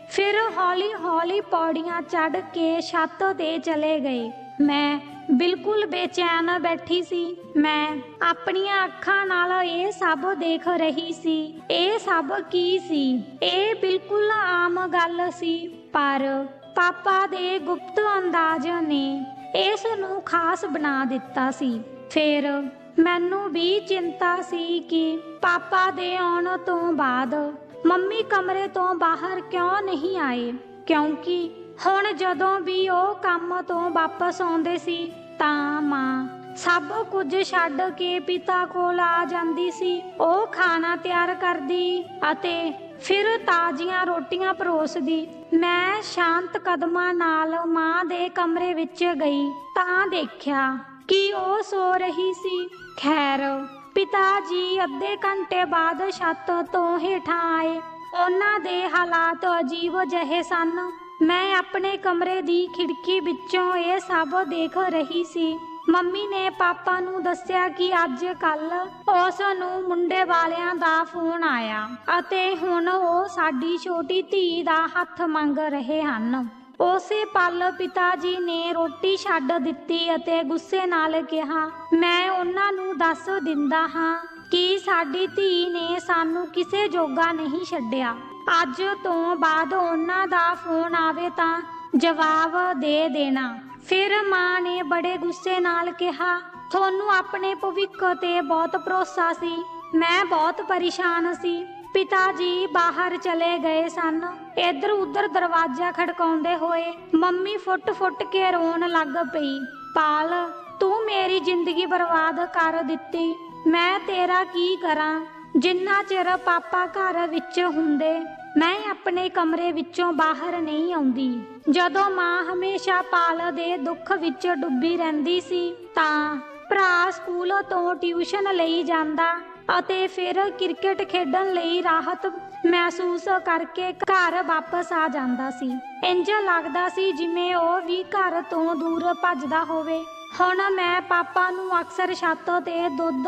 ਫਿਰ ਹੌਲੀ-ਹੌਲੀ ਪੌੜੀਆਂ ਚੜ੍ਹ ਕੇ ਛੱਤ ਤੇ ਚਲੇ ਗਏ। ਮੈਂ ਬਿਲਕੁਲ ਬੇਚੈਨ ਬੈਠੀ ਸੀ। ਮੈਂ ਆਪਣੀਆਂ ਅੱਖਾਂ ਨਾਲ ਇਹ ਸਭ ਦੇਖ ਰਹੀ ਸੀ। ਇਹ ਸਭ ਕੀ ਸੀ? ਇਹ ਬਿਲਕੁਲ ਆਮ ਗੱਲ ਸੀ, ਪਰ ਪਾਪਾ ਦੇ ਗੁਪਤ ਅੰਦਾਜ਼ ਨੇ ਇਸ ਨੂੰ ਖਾਸ ਬਣਾ ਦਿੱਤਾ ਸੀ। ਫਿਰ ਮੈਨੂੰ ਵੀ ਚਿੰਤਾ ਸੀ ਕਿ ਪਾਪਾ ਦੇ ਆਉਣ ਤੋਂ ਬਾਅਦ ਮੰਮੀ ਕਮਰੇ ਤੋਂ ਬਾਹਰ ਕਿਉਂ ਨਹੀਂ ਆਏ, ਕਿਉਂਕਿ ਹੁਣ ਜਦੋਂ ਵੀ ਉਹ ਕੰਮ ਤੋਂ ਵਾਪਸ ਆਉਂਦੇ ਸੀ ਤਾਂ ਮਾਂ ਸਭ ਕੁਝ ਛੱਡ ਕੇ ਪਿਤਾ ਕੋਲ ਆ ਜਾਂਦੀ ਸੀ। ਉਹ ਖਾਣਾ ਤਿਆਰ ਕਰਦੀ ਅਤੇ ਫਿਰ ਤਾਜ਼ੀਆਂ ਰੋਟੀਆਂ ਪਰੋਸਦੀ। ਮੈਂ ਸ਼ਾਂਤ ਕਦਮਾਂ ਨਾਲ ਮਾਂ ਦੇ ਕਮਰੇ ਵਿੱਚ ਗਈ ਤਾਂ ਦੇਖਿਆ ਕਿ ਉਹ ਸੋ ਰਹੀ ਸੀ। ਖੈਰ, ਪਿਤਾ ਜੀ ਅੱਧੇ ਘੰਟੇ ਬਾਅਦ ਛੱਤ ਤੋਂ ਹੇਠਾਂ ਆਏ। ਉਹਨਾਂ ਦੇ ਹਾਲਾਤ ਅਜੀਬ ਜਿਹੇ ਸਨ। ਮੈਂ ਆਪਣੇ ਕਮਰੇ ਦੀ ਖਿੜਕੀ ਵਿੱਚੋਂ ਇਹ ਸਭ ਦੇਖ ਰਹੀ ਸੀ। ਮੰਮੀ ਨੇ ਪਾਪਾ ਨੂੰ ਦੱਸਿਆ ਕਿ ਅੱਜ ਕੱਲ੍ਹ ਉਸ ਨੂੰ ਮੁੰਡੇ ਵਾਲਿਆਂ ਦਾ ਫੋਨ ਆਇਆ ਅਤੇ ਹੁਣ ਉਹ ਸਾਡੀ ਛੋਟੀ ਧੀ ਦਾ ਹੱਥ ਮੰਗ ਰਹੇ ਹਨ। ਉਸੇ ਪਲ ਪਿਤਾ ਜੀ ਨੇ ਰੋਟੀ ਛੱਡ ਦਿੱਤੀ ਅਤੇ ਗੁੱਸੇ ਨਾਲ ਕਿਹਾ, ਮੈਂ ਉਹਨਾਂ ਨੂੰ ਦੱਸ ਦਿੰਦਾ ਹਾਂ ਕਿ ਸਾਡੀ ਧੀ ਨੇ ਸਾਨੂੰ ਕਿਸੇ ਜੋਗਾ ਨਹੀਂ ਛੱਡਿਆ। ਅੱਜ ਤੋਂ ਬਾਅਦ ਉਹਨਾਂ ਦਾ ਫੋਨ ਆਵੇ ਤਾਂ ਜਵਾਬ ਦੇ ਦੇਣਾ। ਫਿਰ ਮਾਂ ਨੇ ਬੜੇ ਗੁੱਸੇ ਨਾਲ ਕਿਹਾ, ਤੁਹਾਨੂੰ ਆਪਣੇ ਭਵਿੱਖ ਤੇ ਬਹੁਤ ਭਰੋਸਾ ਸੀ। ਮੈਂ ਬਹੁਤ ਪਰੇਸ਼ਾਨ ਸੀ। ਪਿਤਾ ਜੀ ਬਾਹਰ ਚਲੇ ਗਏ ਸਨ। ਇੱਧਰ ਉੱਧਰ ਦਰਵਾਜ਼ਾ ਖੜਕਾਉਂਦੇ ਹੋਏ ਮੰਮੀ ਫੁੱਟ-ਫੁੱਟ ਕੇ ਰੋਣ ਲੱਗ ਪਈ। ਪਾਲ, ਤੂੰ ਮੇਰੀ ਜ਼ਿੰਦਗੀ ਬਰਬਾਦ ਕਰ ਦਿੱਤੀ। ਮੈਂ ਤੇਰਾ ਕੀ ਕਰਾਂ? ਜਿੰਨਾ ਚਿਰ ਪਾਪਾ ਘਰ ਵਿੱਚ ਹੁੰਦੇ ਮੈਂ ਆਪਣੇ ਕਮਰੇ ਵਿੱਚੋਂ ਬਾਹਰ ਨਹੀਂ ਆਉਂਦੀ। ਜਦੋਂ ਮਾਂ ਹਮੇਸ਼ਾ ਪਾਲ ਦੇ ਦੁੱਖ ਵਿੱਚ ਡੁੱਬੀ ਰਹਿੰਦੀ ਸੀ ਤਾਂ ਭਰਾ ਸਕੂਲ ਤੋਂ ਟਿਊਸ਼ਨ ਲਈ ਜਾਂਦਾ ਅਤੇ ਫਿਰ ਕ੍ਰਿਕਟ ਖੇਡਣ ਲਈ ਰਾਹਤ ਮਹਿਸੂਸ ਕਰਕੇ ਘਰ ਵਾਪਸ ਆ ਜਾਂਦਾ ਸੀ। ਇੰਜ ਲੱਗਦਾ ਸੀ ਜਿਵੇਂ ਉਹ ਵੀ ਘਰ ਤੋਂ ਦੂਰ ਭੱਜਦਾ ਹੋਵੇ। ਹੁਣ ਮੈਂ ਪਾਪਾ ਨੂੰ ਅਕਸਰ ਛੱਤ ਤੇ ਦੁੱਧ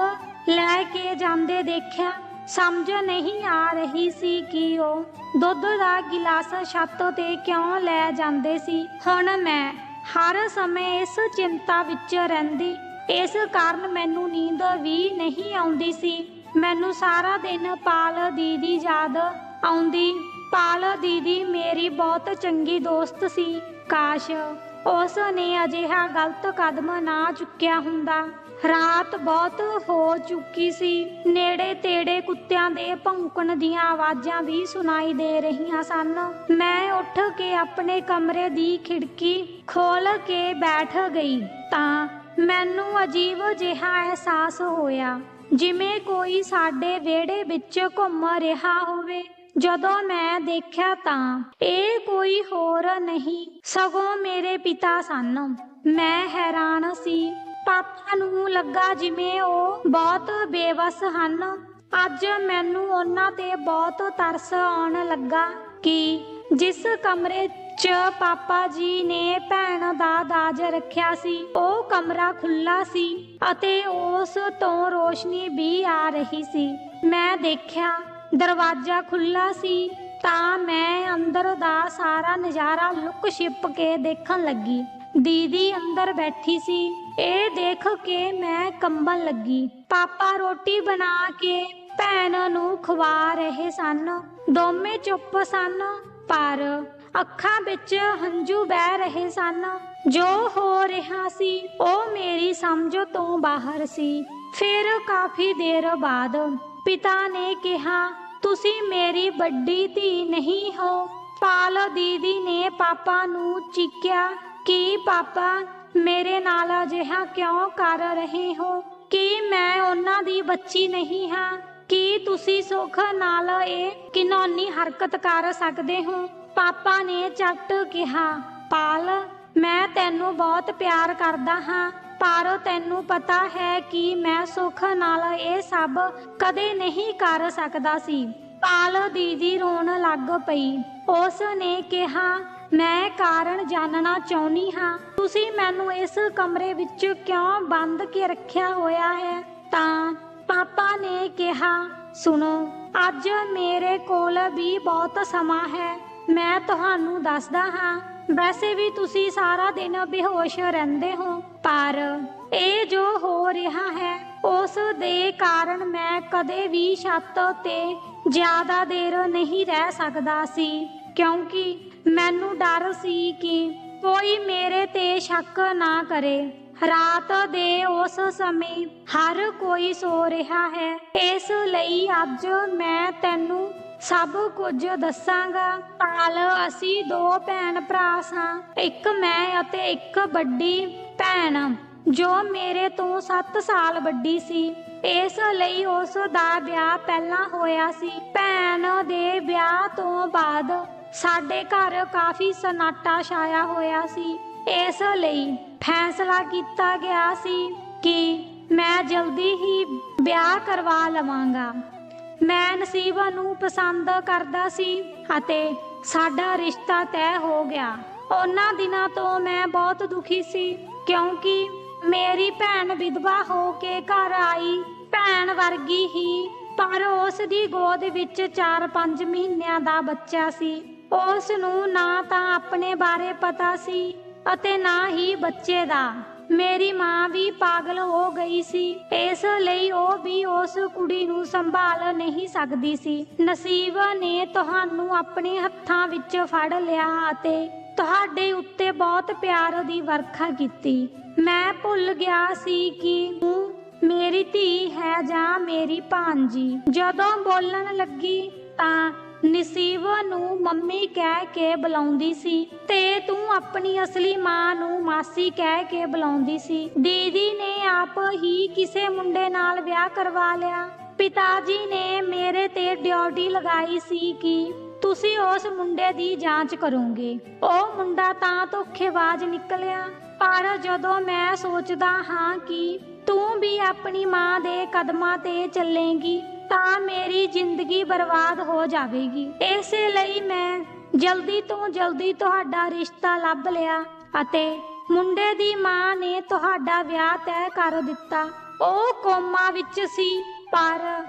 ਲੈ ਕੇ ਜਾਂਦੇ ਦੇਖਿਆ। ਸਮਝ ਨਹੀਂ ਆ ਰਹੀ ਸੀ ਕਿ ਉਹ ਦੁੱਧ ਦਾ ਗਿਲਾਸ ਛੱਤ ਤੇ ਕਿਉਂ ਲੈ ਜਾਂਦੇ ਸੀ। ਹੁਣ ਮੈਂ ਹਰ ਸਮੇਂ ਇਸ ਚਿੰਤਾ ਵਿੱਚ ਰਹਿੰਦੀ। ਇਸ ਕਾਰਨ ਮੈਨੂੰ ਨੀਂਦ ਵੀ ਨਹੀਂ ਆਉਂਦੀ ਸੀ। ਮੈਨੂੰ ਸਾਰਾ ਦਿਨ ਪਾਲ ਦੀਦੀ ਯਾਦ ਆਉਂਦੀ। ਪਾਲ ਦੀਦੀ ਮੇਰੀ ਬਹੁਤ ਚੰਗੀ ਦੋਸਤ ਸੀ। ਕਾਸ਼ ਉਸ ਨੇ ਅਜਿਹਾ ਗਲਤ ਕਦਮ ਨਾ ਚੁੱਕਿਆ ਹੁੰਦਾ। ਰਾਤ ਬਹੁਤ ਹੋ ਚੁੱਕੀ ਸੀ। ਨੇੜੇ ਤੇੜੇ ਕੁੱਤਿਆਂ ਦੇ ਭੌਂਕਣ ਦੀਆਂ ਆਵਾਜ਼ਾਂ ਵੀ ਸੁਣਾਈ ਦੇ ਰਹੀਆਂ ਸਨ। ਮੈਂ ਉੱਠ ਕੇ ਆਪਣੇ ਕਮਰੇ ਦੀ ਖਿੜਕੀ ਖੋਲ੍ਹ ਕੇ ਬੈਠ ਗਈ ਤਾਂ ਮੈਨੂੰ ਅਜੀਬ ਜਿਹਾ ਅਹਿਸਾਸ ਹੋਇਆ, ਜਿਵੇਂ ਕੋਈ ਸਾਡੇ ਵਿਹੜੇ ਵਿੱਚ ਘੁੰਮ ਰਿਹਾ ਹੋਵੇ। ਜਦੋਂ ਮੈਂ ਦੇਖਿਆ ਤਾਂ ਇਹ ਕੋਈ ਹੋਰ ਨਹੀਂ ਸਗੋਂ ਮੇਰੇ ਪਿਤਾ ਸਨ। ਮੈਂ ਹੈਰਾਨ ਸੀ। ਪਾਪਾ ਨੂੰ ਲੱਗਾ ਜਿਵੇਂ ਉਹ ਬਹੁਤ ਬੇਵੱਸ ਹਨ। ਅੱਜ ਮੈਨੂੰ ਉਹਨਾਂ ਤੇ ਬਹੁਤ ਤਰਸ ਆਉਣ ਲੱਗਾ ਕਿ ਜਿਸ ਕਮਰੇ 'ਚ ਪਾਪਾ ਜੀ ਨੇ ਭੈਣ ਦਾ ਦਾਜ ਰੱਖਿਆ ਸੀ ਉਹ ਕਮਰਾ ਖੁੱਲ੍ਹਾ ਸੀ ਅਤੇ ਉਸ ਤੋਂ ਰੋਸ਼ਨੀ ਵੀ ਆ ਰਹੀ ਸੀ। ਮੈਂ ਦੇਖਿਆ ਦਰਵਾਜ਼ਾ ਖੁੱਲ੍ਹਾ ਸੀ ਤਾਂ ਮੈਂ ਅੰਦਰ ਦਾ ਸਾਰਾ ਨਜ਼ਾਰਾ ਲੁੱਕ ਛਿਪ ਕੇ ਦੇਖਣ ਲੱਗੀ। ਦੀਦੀ ਅੰਦਰ ਬੈਠੀ ਸੀ। ਇਹ ਦੇਖ ਕੇ ਮੈਂ ਕੰਬਣ ਲੱਗੀ। ਪਾਪਾ ਰੋਟੀ ਬਣਾ ਕੇ ਭੈਣ ਨੂੰ ਖਵਾ ਰਹੇ ਸਨ। ਦੋਵੇਂ ਚੁੱਪ ਸਨ, ਪਰ ਅੱਖਾਂ ਵਿੱਚ ਹੰਝੂ ਵਹਿ ਰਹੇ ਸਨ। ਜੋ ਹੋ ਰਿਹਾ ਸੀ ਉਹ ਮੇਰੀ ਸਮਝ ਤੋਂ ਬਾਹਰ ਸੀ। ਫਿਰ ਕਾਫੀ ਦੇਰ ਬਾਅਦ ਪਿਤਾ ਨੇ ਕਿਹਾ, ਤੁਸੀਂ ਮੇਰੀ ਵੱਡੀ ਧੀ ਨਹੀਂ ਹੋ। ਪਾਲ ਦੀਦੀ ਨੇ ਪਾਪਾ ਨੂੰ ਚੀਕਿਆ ਕਿ ਪਾਪਾ ਮੇਰੇ ਨਾਲ ਅਜਿਹਾ ਕਿਉਂ ਕਰ ਰਹੇ ਹੋ? ਕਿ ਮੈਂ ਉਹਨਾਂ ਦੀ ਬੱਚੀ ਨਹੀਂ ਹਾਂ? ਕੀ ਤੁਸੀਂ ਸੁੱਖ ਨਾਲ ਇਹ ਘਿਨੌਣੀ ਹਰਕਤ ਕਰ ਸਕਦੇ ਹੋ? ਪਾਪਾ ਨੇ ਝੱਟ ਕਿਹਾ, ਪਾਲ ਮੈਂ ਤੈਨੂੰ ਬਹੁਤ ਪਿਆਰ ਕਰਦਾ ਹਾਂ, ਪਰ ਤੈਨੂੰ ਪਤਾ ਹੈ ਕਿ ਮੈਂ ਸੁੱਖ ਨਾਲ ਇਹ ਸਭ ਕਦੇ ਨਹੀਂ ਕਰ ਸਕਦਾ ਸੀ। ਪਾਲ ਦੀਦੀ ਰੋਣ ਲੱਗ ਪਈ। ਉਸ ਨੇ ਕਿਹਾ, ਮੈਂ ਕਾਰਨ ਜਾਣਨਾ ਚਾਹੁੰਦੀ ਹਾਂ। ਤੁਸੀਂ ਮੈਨੂੰ ਇਸ ਕਮਰੇ ਵਿੱਚ ਕਿਉਂ ਬੰਦ ਕੇ ਰੱਖਿਆ ਹੋਇਆ ਹੈ? ਤਾਂ ਪਾਪਾ ਨੇ ਕਿਹਾ, ਸੁਣੋ, ਅੱਜ ਮੇਰੇ ਕੋਲ ਵੀ ਬਹੁਤ ਸਮਾਂ ਹੈ। ਮੈਂ ਤੁਹਾਨੂੰ ਦੱਸਦਾ ਹਾਂ, ਵੈਸੇ ਵੀ ਤੁਸੀਂ ਸਾਰਾ ਦਿਨ ਬੇਹੋਸ਼ ਰਹਿੰਦੇ ਹੋ, ਪਰ ਇਹ ਜੋ ਹੋ ਰਿਹਾ ਹੈ ਉਸ ਦੇ ਕਾਰਨ ਮੈਂ ਕਦੇ ਵੀ ਛੱਤ ਤੇ ਜ਼ਿਆਦਾ ਦੇਰ ਨਹੀਂ ਰਹਿ ਸਕਦਾ ਸੀ, ਕਿਉਂਕਿ ਮੈਨੂੰ ਡਰ ਸੀ ਕਿ ਕੋਈ ਮੇਰੇ ਤੇ ਸ਼ੱਕ ਨਾ ਕਰੇ। ਰਾਤ ਦੇ ਉਸ ਸਮੇਂ ਹਰ ਕੋਈ ਸੋ ਰਿਹਾ ਹੈ, ਇਸ ਲਈ ਅੱਜ ਮੈਂ ਤੈਨੂੰ ਸਭ ਕੁਝ ਦੱਸਾਂਗਾ। ਪਾਲ ਅਸੀਂ ਦੋ ਭੈਣ ਭਰਾ ਸਾਂ, ਇੱਕ ਮੈਂ ਅਤੇ ਇੱਕ ਵੱਡੀ ਭੈਣ ਜੋ ਮੇਰੇ ਤੋਂ 7 ਸਾਲ ਵੱਡੀ ਸੀ। ਇਸ ਲਈ ਉਸ ਦਾ ਵਿਆਹ ਪਹਿਲਾਂ ਹੋਇਆ ਸੀ। ਭੈਣ ਦੇ ਵਿਆਹ ਤੋਂ ਬਾਅਦ ਸਾਡੇ ਘਰ ਕਾਫੀ ਸਨਾਟਾ ਛਾਇਆ ਹੋਇਆ ਸੀ। ਇਸ ਲਈ ਫੈਸਲਾ ਕੀਤਾ ਗਿਆ ਸੀ ਕਿ ਮੈਂ ਜਲਦੀ ਹੀ ਵਿਆਹ ਕਰਵਾ ਲਵਾਂਗਾ। ਮੈਂ ਨਸੀਬ ਨੂੰ ਪਸੰਦ ਕਰਦਾ ਸੀ ਅਤੇ ਸਾਡਾ ਰਿਸ਼ਤਾ ਤੈਅ ਹੋ ਗਿਆ। ਉਹਨਾਂ ਦਿਨਾਂ ਤੋਂ ਮੈਂ ਬਹੁਤ ਦੁਖੀ ਸੀ, ਕਿਉਂਕਿ ਮੇਰੀ ਭੈਣ ਵਿਧਵਾ ਹੋ ਕੇ ਘਰ ਆਈ, ਭੈਣ ਵਰਗੀ ਹੀ, ਪਰ ਉਸ ਦੀ ਗੋਦ ਵਿੱਚ 4-5 ਮਹੀਨਿਆਂ ਦਾ ਬੱਚਾ ਸੀ। ਉਸ ਨੂੰ ਨਾ ਤਾਂ ਆਪਣੇ ਬਾਰੇ ਪਤਾ ਸੀ ਅਤੇ ਨਾ ਹੀ ਬੱਚੇ ਦਾ। ਮੇਰੀ ਮਾਂ ਵੀ ਪਾਗਲ ਹੋ ਗਈ ਸੀ, ਇਸ ਲਈ ਉਹ ਵੀ ਉਸ ਕੁੜੀ ਨੂੰ ਸੰਭਾਲ ਨਹੀਂ ਸਕਦੀ ਸੀ। ਨਸੀਬ ਨੇ ਤੁਹਾਨੂੰ ਆਪਣੇ ਹੱਥਾਂ ਵਿੱਚ ਫੜ ਲਿਆ ਅਤੇ ਤੁਹਾਡੇ ਉੱਤੇ ਬਹੁਤ ਪਿਆਰ ਦੀ ਵਰਖਾ ਕੀਤੀ। ਮੈਂ ਭੁੱਲ ਗਿਆ ਸੀ ਕਿ ਤੂੰ ਮੇਰੀ ਧੀ ਹੈ ਜਾਂ ਮੇਰੀ ਭਾਂਜੀ। ਜਦੋਂ ਬੋਲਣ ਲੱਗੀ ਤਾਂ ਨਸੀਬ ਨੂੰ ਮੰਮੀ ਕਹਿ ਕੇ ਬੁਲਾਉਂਦੀ ਸੀ ਤੇ ਤੂੰ ਆਪਣੀ ਅਸਲੀ ਮਾਂ ਨੂੰ ਮਾਸੀ ਕਹਿ ਕੇ ਬੁਲਾਉਂਦੀ ਸੀ। ਦੀਦੀ ਨੇ ਆਪ ਹੀ ਕਿਸੇ ਮੁੰਡੇ ਨਾਲ ਵਿਆਹ ਕਰਵਾ ਲਿਆ। ਪਿਤਾ ਜੀ ਨੇ ਮੇਰੇ ਤੇ ਡਿਊਟੀ ਲਗਾਈ ਸੀ ਕਿ ਤੁਸੀਂ ਉਸ ਮੁੰਡੇ ਦੀ ਜਾਂਚ ਕਰੋਗੇ। ਉਹ ਮੁੰਡਾ ਤਾਂ ਧੋਖੇਬਾਜ਼ ਨਿਕਲਿਆ, ਪਰ ਜਦੋਂ ਮੈਂ ਸੋਚਦਾ ਹਾਂ ਕਿ ਤੂੰ ਵੀ ਆਪਣੀ ਮਾਂ ਦੇ ਕਦਮਾਂ ਤੇ ਚੱਲੇਂਗੀ ਤਾਂ ਮੇਰੀ ਜ਼ਿੰਦਗੀ ਬਰਬਾਦ ਹੋ ਜਾਵੇਗੀ। ਇਸੇ ਲਈ ਮੈਂ ਜਲਦੀ ਤੋਂ ਜਲਦੀ ਤੁਹਾਡਾ ਰਿਸ਼ਤਾ ਲੱਭ ਲਿਆ ਅਤੇ ਮੁੰਡੇ ਦੀ ਮਾਂ ਨੇ ਤੁਹਾਡਾ ਵਿਆਹ ਤੈਅ ਕਰ ਦਿੱਤਾ। ਉਹ ਕੋਮਾ ਵਿੱਚ ਸੀ, ਪਰ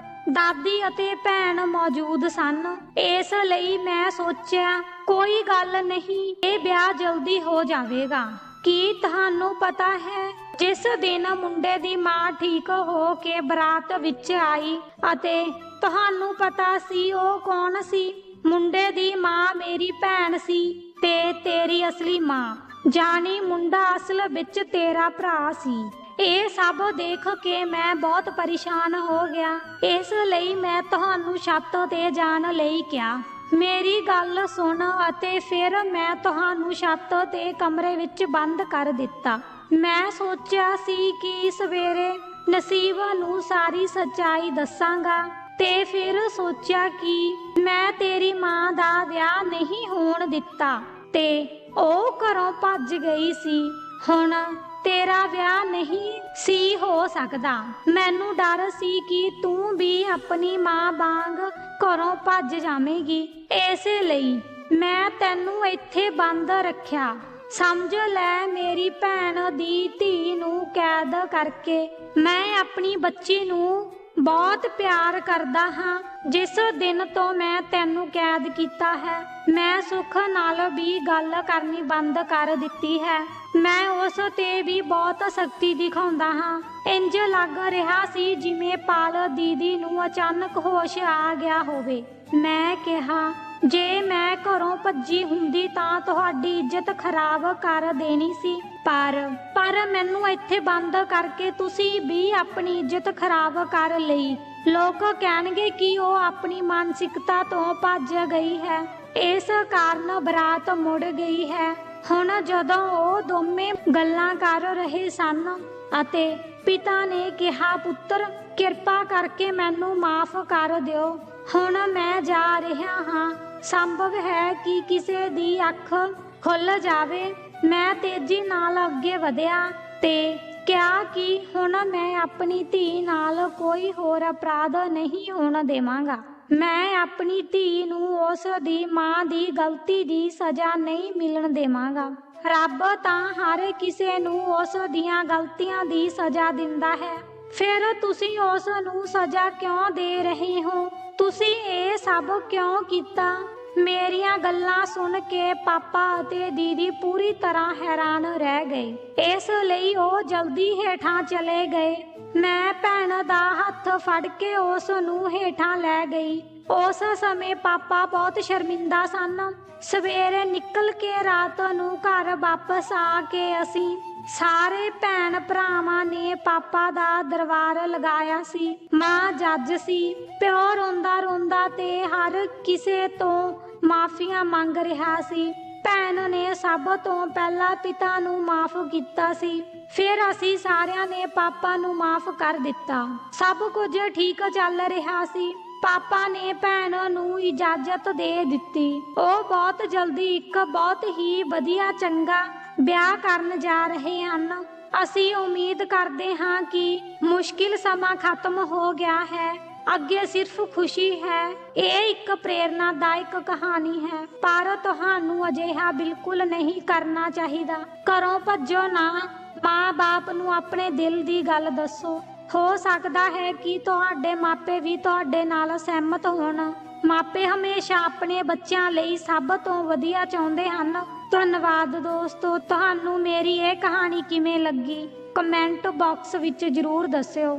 ਦਾਦੀ ਅਤੇ ਭੈਣ ਮੌਜੂਦ ਸਨ। ਇਸ ਲਈ ਮੈਂ ਸੋਚਿਆ ਕੋਈ ਗੱਲ ਨਹੀਂ, ਇਹ ਵਿਆਹ ਜਲਦੀ ਹੋ ਜਾਵੇਗਾ। ਕੀ ਤੁਹਾਨੂੰ ਪਤਾ ਹੈ, ਜਿਸ ਦਿਨ ਮੁੰਡੇ ਦੀ ਮਾਂ ਠੀਕ ਹੋ ਕੇ ਬਰਾਤ ਵਿੱਚ ਆਈ ਅਤੇ ਤੁਹਾਨੂੰ ਪਤਾ ਸੀ ਉਹ ਕੌਣ ਸੀ? ਮੁੰਡੇ ਦੀ ਮਾਂ ਮੇਰੀ ਭੈਣ ਸੀ ਤੇ ਤੇਰੀ ਅਸਲੀ ਮਾਂ, ਜਾਣੀ ਮੁੰਡਾ ਅਸਲ ਵਿੱਚ ਤੇਰਾ ਭਰਾ ਸੀ। ਇਹ ਸਭ ਦੇਖ ਕੇ ਮੈਂ ਬਹੁਤ ਪਰੇਸ਼ਾਨ ਹੋ ਗਿਆ, ਇਸ ਲਈ ਮੈਂ ਤੁਹਾਨੂੰ ਛੱਤ ਤੇ ਜਾਣ ਲਈ ਕਿਹਾ। ਮੇਰੀ ਗੱਲ ਸੁਣ ਅਤੇ ਫਿਰ ਮੈਂ ਤੁਹਾਨੂੰ ਛੱਤ ਤੇ ਕਮਰੇ ਵਿੱਚ ਬੰਦ ਕਰ ਦਿੱਤਾ। ਮੈਂ ਸੋਚਿਆ ਸੀ ਕਿ ਸਵੇਰੇ ਨਸੀਬ ਨੂੰ ਸਾਰੀ ਸੱਚਾਈ ਦੱਸਾਂਗਾ ਤੇ ਫਿਰ ਸੋਚਿਆ ਕਿ ਮੈਂ ਤੇਰੀ ਮਾਂ ਦਾ ਵਿਆਹ ਨਹੀਂ ਹੋਣ ਦਿੱਤਾ ਤੇ ਉਹ ਘਰੋਂ ਭੱਜ ਗਈ ਸੀ। ਹੁਣ ਤੇਰਾ ਵਿਆਹ ਨਹੀਂ ਸੀ ਹੋ ਸਕਦਾ। ਮੈਨੂੰ ਡਰ ਸੀ ਕਿ ਤੂੰ ਵੀ ਆਪਣੀ ਮਾਂ ਵਾਂਗ ਘਰੋਂ ਭੱਜ ਜਾਵੇਂਗੀ, ਇਸੇ ਲਈ ਮੈਂ ਤੈਨੂੰ ਇੱਥੇ ਬੰਦ ਰੱਖਿਆ। ਸਮਝ ਲੈ, ਮੇਰੀ ਭੈਣ ਦੀ ਧੀ ਨੂੰ ਕੈਦ ਕਰਕੇ ਮੈਂ ਆਪਣੀ ਬੱਚੀ ਨੂੰ ਬਹੁਤ ਪਿਆਰ ਕਰਦਾ ਹਾਂ। ਜਿਸ ਦਿਨ ਤੋਂ ਮੈਂ ਤੈਨੂੰ ਕੈਦ ਕੀਤਾ ਹੈ, ਮੈਂ ਸੁੱਖ ਨਾਲ ਵੀ ਗੱਲ ਕਰਨੀ ਬੰਦ ਕਰ ਦਿੱਤੀ ਹੈ। ਮੈਂ ਉਸ ਤੇ ਵੀ ਬਹੁਤ ਸਖਤੀ ਦਿਖਾਉਂਦਾ ਹਾਂ। ਇੰਜ ਲੱਗ ਰਿਹਾ ਸੀ ਜਿਵੇਂ ਪਾਲ ਦੀਦੀ ਨੂੰ ਅਚਾਨਕ ਹੋਸ਼ ਆ ਗਿਆ ਹੋਵੇ। ਮੈਂ ਕਿਹਾ, ਜੇ ਮੈਂ ਘਰੋਂ ਭੱਜੀ ਹੁੰਦੀ ਤਾਂ ਤੁਹਾਡੀ ਇੱਜ਼ਤ ਖਰਾਬ ਕਰ ਦੇਣੀ ਸੀ, ਪਰ ਮੈਨੂੰ ਇੱਥੇ ਬੰਦ ਕਰਕੇ ਤੁਸੀਂ ਵੀ ਆਪਣੀ ਇੱਜ਼ਤ ਖਰਾਬ ਕਰ ਲਈ। ਲੋਕ ਕਹਿਣਗੇ ਕਿ ਉਹ ਆਪਣੀ ਮਾਨਸਿਕਤਾ ਤੋਂ ਭੱਜ ਗਈ ਹੈ, ਇਸ ਕਾਰਨ ਬਰਾਤ ਮੁੜ ਗਈ ਹੈ। ਹੁਣ ਜਦੋਂ ਉਹ ਦੋਵੇਂ ਗੱਲਾਂ ਕਰ ਰਹੇ ਸਨ ਅਤੇ ਪਿਤਾ ਨੇ ਕਿਹਾ, ਪੁੱਤਰ ਕਿਰਪਾ ਕਰਕੇ ਮੈਨੂੰ ਮਾਫ ਕਰ ਦਿਓ, ਹੁਣ ਮੈਂ ਜਾ ਰਿਹਾ ਹਾਂ। ਸੰਭਵ ਹੈ ਕਿ ਕਿਸੇ ਦੀ ਅੱਖ ਖੁੱਲ ਜਾਵੇ। ਮੈਂ ਤੇਜ਼ੀ ਨਾਲ ਅੱਗੇ ਵਧਿਆ ਤੇ ਕਿਹਾ ਕਿ ਹੁਣ ਮੈਂ ਆਪਣੀ ਧੀ ਨਾਲ ਕੋਈ ਹੋਰ ਅਪਰਾਧ ਨਹੀਂ ਹੋਣ ਦੇਵਾਂਗਾ। ਮੈਂ ਆਪਣੀ ਧੀ ਨੂੰ ਉਸ ਦੀ ਮਾਂ ਦੀ ਗਲਤੀ ਦੀ ਸਜ਼ਾ ਨਹੀਂ ਮਿਲਣ ਦੇਵਾਂਗਾ। ਰੱਬ ਤਾਂ ਹਰ ਕਿਸੇ ਨੂੰ ਉਸ ਦੀਆਂ ਗਲਤੀਆਂ ਦੀ ਸਜ਼ਾ ਦਿੰਦਾ ਹੈ, ਫਿਰ ਤੁਸੀਂ ਉਸ ਨੂੰ ਸਜ਼ਾ ਕਿਉਂ ਦੇ ਰਹੇ ਹੋ? ਤੁਸੀਂ ਇਹ ਸਭ ਕਿਉਂ ਕੀਤਾ? ਮੇਰੀਆਂ ਗੱਲਾਂ ਸੁਣ ਕੇ ਪਾਪਾ ਅਤੇ ਦੀਦੀ ਪੂਰੀ ਤਰ੍ਹਾਂ ਹੈਰਾਨ ਰਹਿ ਗਏ। ਇਸ ਲਈ ਉਹ ਜਲਦੀ ਹੇਠਾਂ ਚਲੇ ਗਏ। ਮੈਂ ਭੈਣ ਦਾ ਹੱਥ ਫੜ ਕੇ ਉਸ ਨੂੰ ਹੇਠਾਂ ਲੈ ਗਈ। ਉਸ ਸਮੇਂ ਪਾਪਾ ਬਹੁਤ ਸ਼ਰਮਿੰਦਾ ਸਨ। ਸਵੇਰੇ ਨਿਕਲ ਕੇ ਰਾਤ ਨੂੰ ਘਰ ਵਾਪਸ ਆ ਕੇ ਅਸੀਂ ਸਾਰੇ ਭੈਣ ਭਰਾਵਾਂ ਨੇ ਪਾਪਾ ਦਾ ਦਰਬਾਰ ਲਗਾਇਆ ਸੀ। ਮਾਂ ਜੱਜ ਸੀ, ਪਿਓ ਰੋਂਦਾ ਰੋਂਦਾ ਤੇ ਹਰ ਕਿਸੇ ਤੋਂ ਮਾਫੀਆਂ ਮੰਗ ਰਿਹਾ ਸੀ। ਭੈਣ ਨੇ ਸਭ ਤੋਂ ਪਹਿਲਾਂ ਪਿਤਾ ਨੂੰ ਮਾਫ ਕੀਤਾ ਸੀ, ਫਿਰ ਅਸੀਂ ਸਾਰਿਆਂ ਨੇ ਪਾਪਾ ਨੂੰ ਮਾਫ ਕਰ ਦਿੱਤਾ। ਸਭ ਕੁਝ ਠੀਕ ਚੱਲ ਰਿਹਾ ਸੀ। ਪਾਪਾ ਨੇ ਭੈਣ ਨੂੰ ਇਜਾਜ਼ਤ ਦੇ ਦਿੱਤੀ। ਉਹ ਬਹੁਤ ਜਲਦੀ ਇੱਕ ਬਹੁਤ ਹੀ ਵਧੀਆ ਚੰਗਾ ਵਿਆਹ ਕਰਨ ਜਾ ਰਹੇ ਹਨ। ਅਸੀਂ ਉਮੀਦ ਕਰਦੇ ਹਾਂ ਕਿ ਮੁਸ਼ਕਿਲ ਸਮਾਂ ਖਤਮ ਹੋ ਗਿਆ ਹੈ, ਅੱਗੇ ਸਿਰਫ ਖੁਸ਼ੀ ਹੈ। ਇਹ ਇੱਕ ਪ੍ਰੇਰਨਾਦਾਇਕ ਕਹਾਣੀ ਹੈ, ਪਰ ਤੁਹਾਨੂੰ ਅਜਿਹਾ ਬਿਲਕੁਲ ਨਹੀਂ ਕਰਨਾ ਚਾਹੀਦਾ। ਘਰੋਂ ਭੱਜੋ ਨਾ। ਮਾਂ-ਬਾਪ ਨੂੰ ਆਪਣੇ ਦਿਲ ਦੀ ਗੱਲ ਦੱਸੋ। ਹੋ ਸਕਦਾ ਹੈ ਕਿ ਤੁਹਾਡੇ ਮਾਪੇ ਵੀ ਤੁਹਾਡੇ ਨਾਲ ਸਹਿਮਤ ਹੋਣ। ਮਾਪੇ ਹਮੇਸ਼ਾ ਆਪਣੇ ਬੱਚਿਆਂ ਲਈ ਸਭ ਤੋਂ ਵਧੀਆ ਚਾਹੁੰਦੇ ਹਨ। ਧੰਨਵਾਦ ਦੋਸਤੋ। ਤੁਹਾਨੂੰ ਮੇਰੀ ਇਹ ਕਹਾਣੀ ਕਿਵੇਂ ਲੱਗੀ? ਕਮੈਂਟ ਬਾਕਸ ਵਿੱਚ ਜ਼ਰੂਰ ਦੱਸਿਓ।